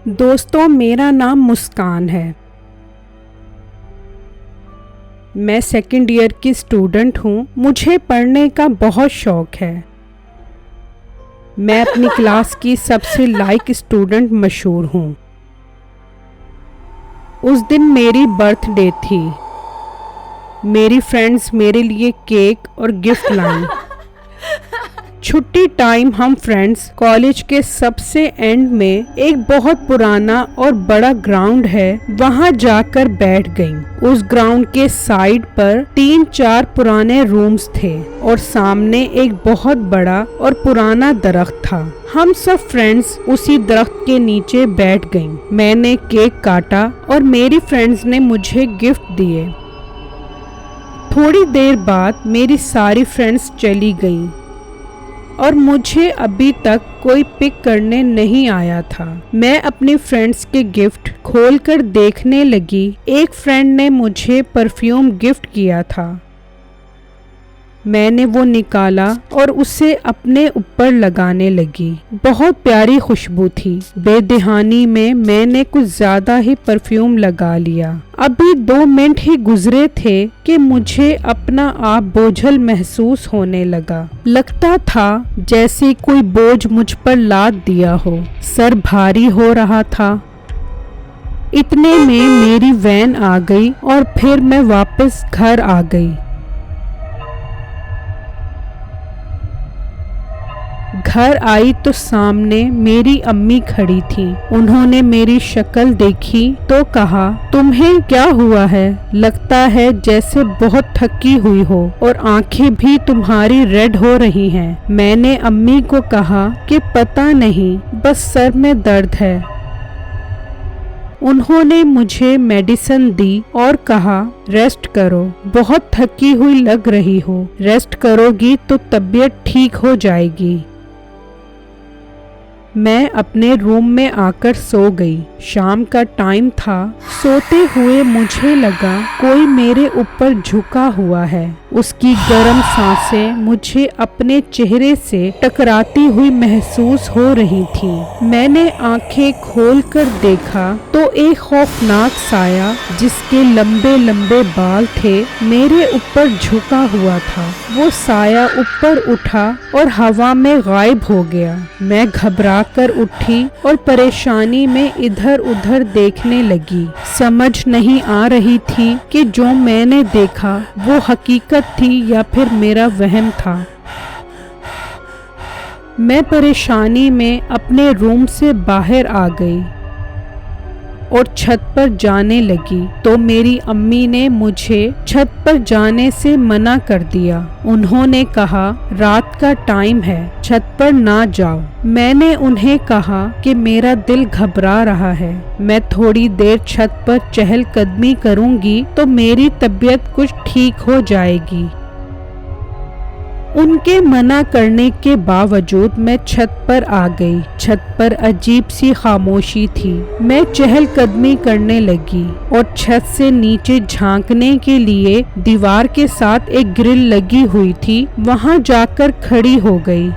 दोस्तों, मेरा नाम मुस्कान है। मैं सेकंड ईयर की स्टूडेंट हूँ। मुझे पढ़ने का बहुत शौक है। मैं अपनी क्लास की सबसे लाइक स्टूडेंट मशहूर हूँ। उस दिन मेरी बर्थडे थी। मेरी फ्रेंड्स मेरे लिए केक और गिफ्ट लाई। छुट्टी टाइम हम फ्रेंड्स कॉलेज के सबसे एंड में एक बहुत पुराना और बड़ा ग्राउंड है, वहाँ जाकर बैठ गईं। उस ग्राउंड के साइड पर 3-4 पुराने रूम्स थे और सामने एक बहुत बड़ा और पुराना दरख्त था। हम सब फ्रेंड्स उसी दरख्त के नीचे बैठ गईं। मैंने केक काटा और मेरी फ्रेंड्स ने मुझे गिफ्ट दिए। थोड़ी देर बाद मेरी सारी फ्रेंड्स चली गईं और मुझे अभी तक कोई पिक करने नहीं आया था। मैं अपनी फ्रेंड्स के गिफ्ट खोलकर देखने लगी। एक फ्रेंड ने मुझे परफ्यूम गिफ्ट किया था। मैंने वो निकाला और उसे अपने ऊपर लगाने लगी। बहुत प्यारी खुशबू थी। बेदहानी में मैंने कुछ ज्यादा ही परफ्यूम लगा लिया। अभी 2 मिनट ही गुजरे थे कि मुझे अपना आप बोझल महसूस होने लगा। लगता था जैसे कोई बोझ मुझ पर लाद दिया हो। सर भारी हो रहा था। इतने में मेरी वैन आ गई और फिर मैं वापस घर आ गई। घर आई तो सामने मेरी अम्मी खड़ी थी। उन्होंने मेरी शक्ल देखी तो कहा, तुम्हें क्या हुआ है? लगता है जैसे बहुत थकी हुई हो और आंखें भी तुम्हारी रेड हो रही हैं। मैंने अम्मी को कहा कि पता नहीं, बस सर में दर्द है। उन्होंने मुझे मेडिसिन दी और कहा, रेस्ट करो, बहुत थकी हुई लग रही हो। रेस्ट करोगी तो तबीयत ठीक हो जाएगी। मैं अपने रूम में आकर सो गई। शाम का टाइम था। सोते हुए मुझे लगा कोई मेरे ऊपर झुका हुआ है। उसकी गर्म सांसें मुझे अपने चेहरे से टकराती हुई महसूस हो रही थी। मैंने आंखें खोलकर देखा तो एक खौफनाक साया जिसके लंबे लंबे बाल थे मेरे ऊपर झुका हुआ था। वो साया ऊपर उठा और हवा में गायब हो गया। मैं घबरा कर उठी और परेशानी में इधर उधर देखने लगी। समझ नहीं आ रही थी कि जो मैंने देखा वो हकीकत थी या फिर मेरा वहम था। मैं परेशानी में अपने रूम से बाहर आ गई और छत पर जाने लगी तो मेरी अम्मी ने मुझे छत पर जाने से मना कर दिया। उन्होंने कहा, रात का टाइम है, छत पर ना जाओ। मैंने उन्हें कहा कि मेरा दिल घबरा रहा है। मैं थोड़ी देर छत पर चहलकदमी करूंगी तो मेरी तबीयत कुछ ठीक हो जाएगी। उनके मना करने के बावजूद मैं छत पर आ गई। छत पर अजीब सी खामोशी थी। मैं चहलकदमी करने लगी और छत से नीचे झांकने के लिए दीवार के साथ एक ग्रिल लगी हुई थी, वहां जाकर खड़ी हो गई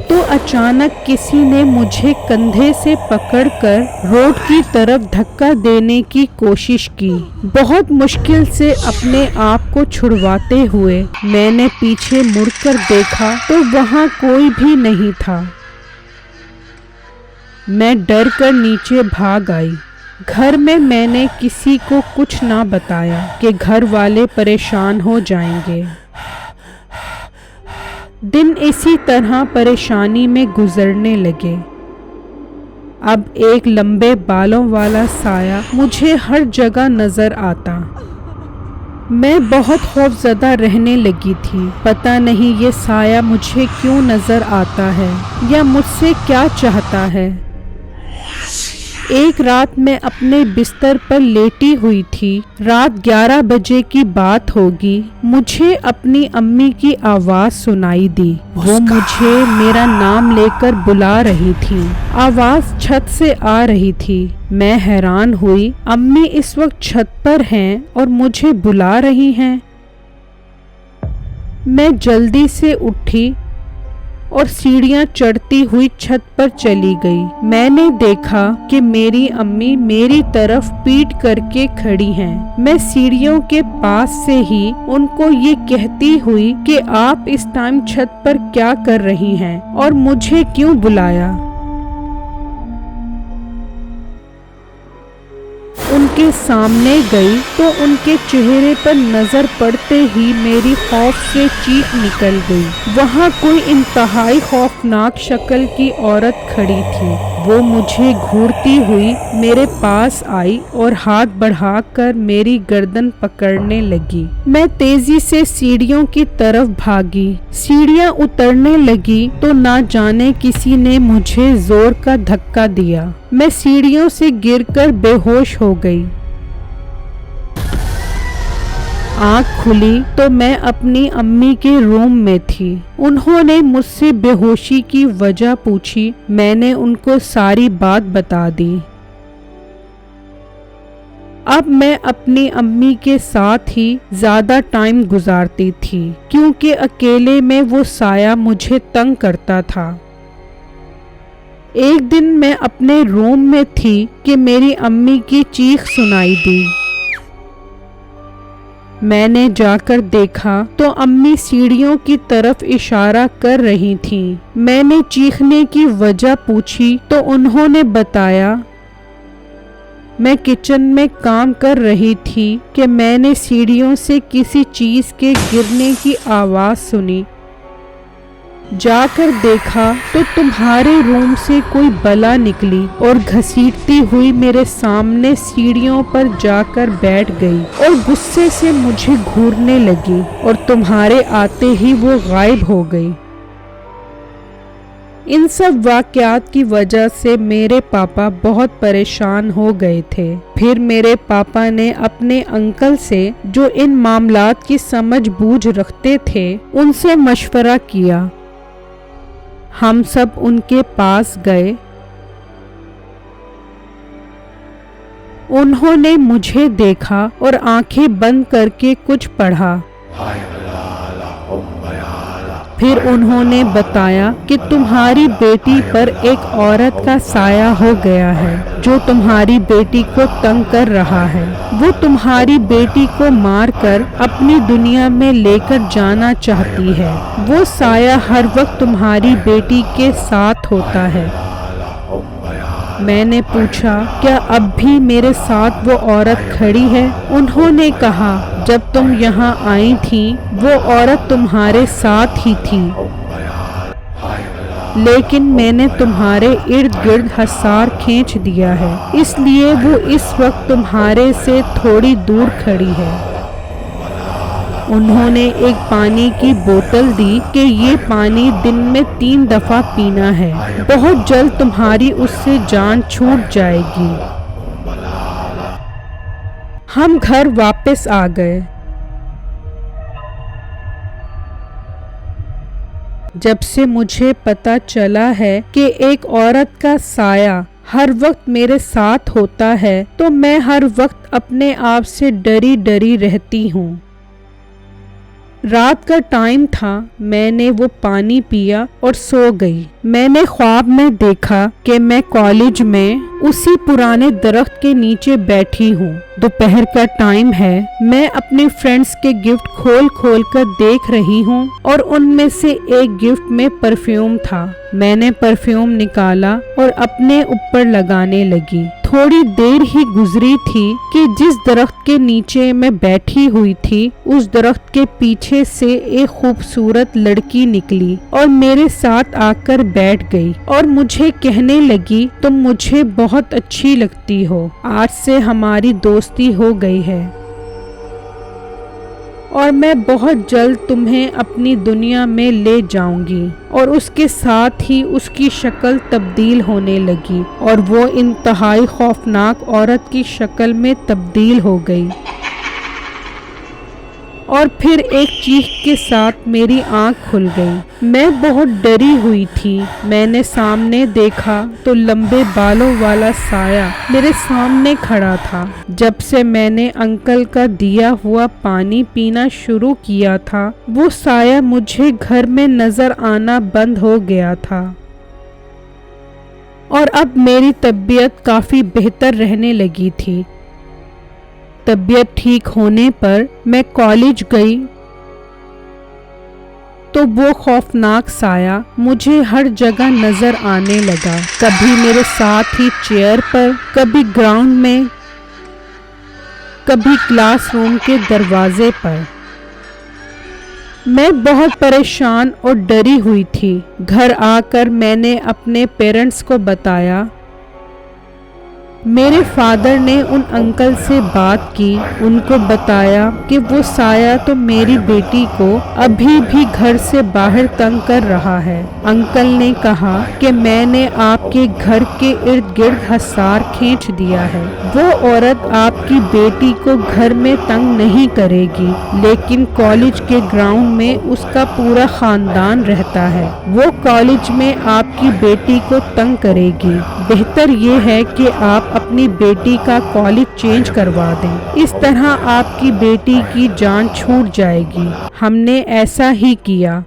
तो अचानक किसी ने मुझे कंधे से पकड़कर रोड की तरफ धक्का देने की कोशिश की। बहुत मुश्किल से अपने आप को छुड़वाते हुए मैंने पीछे मुड़कर देखा तो वहां कोई भी नहीं था। मैं डर कर नीचे भाग आई। घर में मैंने किसी को कुछ ना बताया कि घर वाले परेशान हो जाएंगे। दिन इसी तरह परेशानी में गुजरने लगे। अब एक लंबे बालों वाला साया मुझे हर जगह नजर आता। मैं बहुत खौफजदा रहने लगी थी। पता नहीं ये साया मुझे क्यों नजर आता है या मुझसे क्या चाहता है। एक रात मैं अपने बिस्तर पर लेटी हुई थी। रात 11 बजे की बात होगी। मुझे अपनी अम्मी की आवाज सुनाई दी। वो मुझे मेरा नाम लेकर बुला रही थी। आवाज छत से आ रही थी। मैं हैरान हुई, अम्मी इस वक्त छत पर हैं और मुझे बुला रही हैं। मैं जल्दी से उठी और सीढ़ियां चढ़ती हुई छत पर चली गई। मैंने देखा कि मेरी अम्मी मेरी तरफ पीठ करके खड़ी हैं। मैं सीढ़ियों के पास से ही उनको ये कहती हुई कि आप इस टाइम छत पर क्या कर रही हैं और मुझे क्यों बुलाया। उनके सामने गई तो उनके चेहरे पर नजर पड़ते ही मेरी खौफ से चीख निकल गई। वहाँ कोई इंतहाई खौफनाक शक्ल की औरत खड़ी थी। वो मुझे घूरती हुई मेरे पास आई और हाथ बढ़ाकर मेरी गर्दन पकड़ने लगी। मैं तेजी से सीढ़ियों की तरफ भागी। सीढ़ियां उतरने लगी तो ना जाने किसी ने मुझे जोर का धक्का दिया। मैं सीढ़ियों से गिरकर बेहोश हो गई। आँख खुली तो मैं अपनी अम्मी के रूम में थी। उन्होंने मुझसे बेहोशी की वजह पूछी। मैंने उनको सारी बात बता दी। अब मैं अपनी अम्मी के साथ ही ज्यादा टाइम गुजारती थी क्योंकि अकेले में वो साया मुझे तंग करता था। एक दिन मैं अपने रूम में थी कि मेरी अम्मी की चीख सुनाई दी। मैंने जाकर देखा तो अम्मी सीढ़ियों की तरफ इशारा कर रही थीं। मैंने चीखने की वजह पूछी तो उन्होंने बताया मैं किचन में काम कर रही थी कि मैंने सीढ़ियों से किसी चीज के गिरने की आवाज सुनी। जाकर देखा तो तुम्हारे रूम से कोई बला निकली और घसीटती हुई मेरे सामने सीढ़ियों पर जाकर बैठ गई और गुस्से से मुझे घूरने लगी और तुम्हारे आते ही वो गायब हो गई। इन सब वाकयात की वजह से मेरे पापा बहुत परेशान हो गए थे। फिर मेरे पापा ने अपने अंकल से जो इन मामलात की समझ बूझ रखते थे उनसे मशवरा किया। हम सब उनके पास गए। उन्होंने मुझे देखा और आंखें बंद करके कुछ पढ़ा। फिर उन्होंने बताया कि तुम्हारी बेटी पर एक औरत का साया हो गया है जो तुम्हारी बेटी को तंग कर रहा है। वो तुम्हारी बेटी को मारकर अपनी दुनिया में लेकर जाना चाहती है। वो साया हर वक्त तुम्हारी बेटी के साथ होता है। मैंने पूछा क्या अब भी मेरे साथ वो औरत खड़ी है? उन्होंने कहा जब तुम यहाँ आई थी वो औरत तुम्हारे साथ ही थी, लेकिन मैंने तुम्हारे इर्द गिर्द हसार खींच दिया है, इसलिए वो इस वक्त तुम्हारे से थोड़ी दूर खड़ी है। उन्होंने एक पानी की बोतल दी कि ये पानी दिन में 3 दफा पीना है। बहुत जल्द तुम्हारी उससे जान छूट जाएगी। हम घर वापस आ गए। जब से मुझे पता चला है कि एक औरत का साया हर वक्त मेरे साथ होता है तो मैं हर वक्त अपने आप से डरी डरी रहती हूँ। रात का टाइम था। मैंने वो पानी पिया और सो गई। मैंने ख्वाब में देखा कि मैं कॉलेज में उसी पुराने दरख्त के नीचे बैठी हूँ। दोपहर का टाइम है। मैं अपने फ्रेंड्स के गिफ्ट खोल खोल कर देख रही हूँ और उनमें से एक गिफ्ट में परफ्यूम था। मैंने परफ्यूम निकाला और अपने ऊपर लगाने लगी। थोड़ी देर ही गुजरी थी कि जिस दरख्त के नीचे मैं बैठी हुई थी उस दरख्त के पीछे से एक खूबसूरत लड़की निकली और मेरे साथ आकर बैठ गई और मुझे कहने लगी तुम मुझे बहुत अच्छी लगती हो। आज से हमारी दोस्ती हो गई है और मैं बहुत जल्द तुम्हें अपनी दुनिया में ले जाऊंगी। और उसके साथ ही उसकी शक्ल तब्दील होने लगी और वो इंतहाई खौफनाक औरत की शक्ल में तब्दील हो गई। और फिर एक चीख के साथ मेरी आंख खुल गई। मैं बहुत डरी हुई थी। मैंने सामने देखा तो लंबे बालों वाला साया मेरे सामने खड़ा था। जब से मैंने अंकल का दिया हुआ पानी पीना शुरू किया था, वो साया मुझे घर में नजर आना बंद हो गया था और अब मेरी तबीयत काफी बेहतर रहने लगी थी। तबीयत ठीक होने पर मैं कॉलेज गई तो वो खौफनाक साया मुझे हर जगह नजर आने लगा। कभी मेरे साथ ही चेयर पर, कभी ग्राउंड में, कभी क्लासरूम के दरवाजे पर। मैं बहुत परेशान और डरी हुई थी। घर आकर मैंने अपने पेरेंट्स को बताया। मेरे फादर ने उन अंकल से बात की, उनको बताया कि वो साया तो मेरी बेटी को अभी भी घर से बाहर तंग कर रहा है। अंकल ने कहा कि मैंने आपके घर के इर्द गिर्द हसार खींच दिया है। वो औरत आपकी बेटी को घर में तंग नहीं करेगी, लेकिन कॉलेज के ग्राउंड में उसका पूरा खानदान रहता है। वो कॉलेज में आपकी बेटी को तंग करेगी। बेहतर ये है कि आप अपनी बेटी का कॉलेज चेंज करवा दें। इस तरह आपकी बेटी की जान छूट जाएगी। हमने ऐसा ही किया।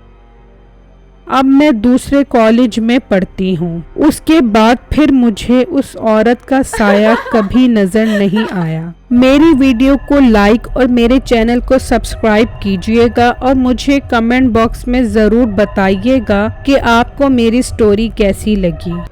अब मैं दूसरे कॉलेज में पढ़ती हूँ। उसके बाद फिर मुझे उस औरत का साया कभी नजर नहीं आया। मेरी वीडियो को लाइक और मेरे चैनल को सब्सक्राइब कीजिएगा और मुझे कमेंट बॉक्स में ज़रूर बताइएगा कि आपको मेरी स्टोरी कैसी लगी।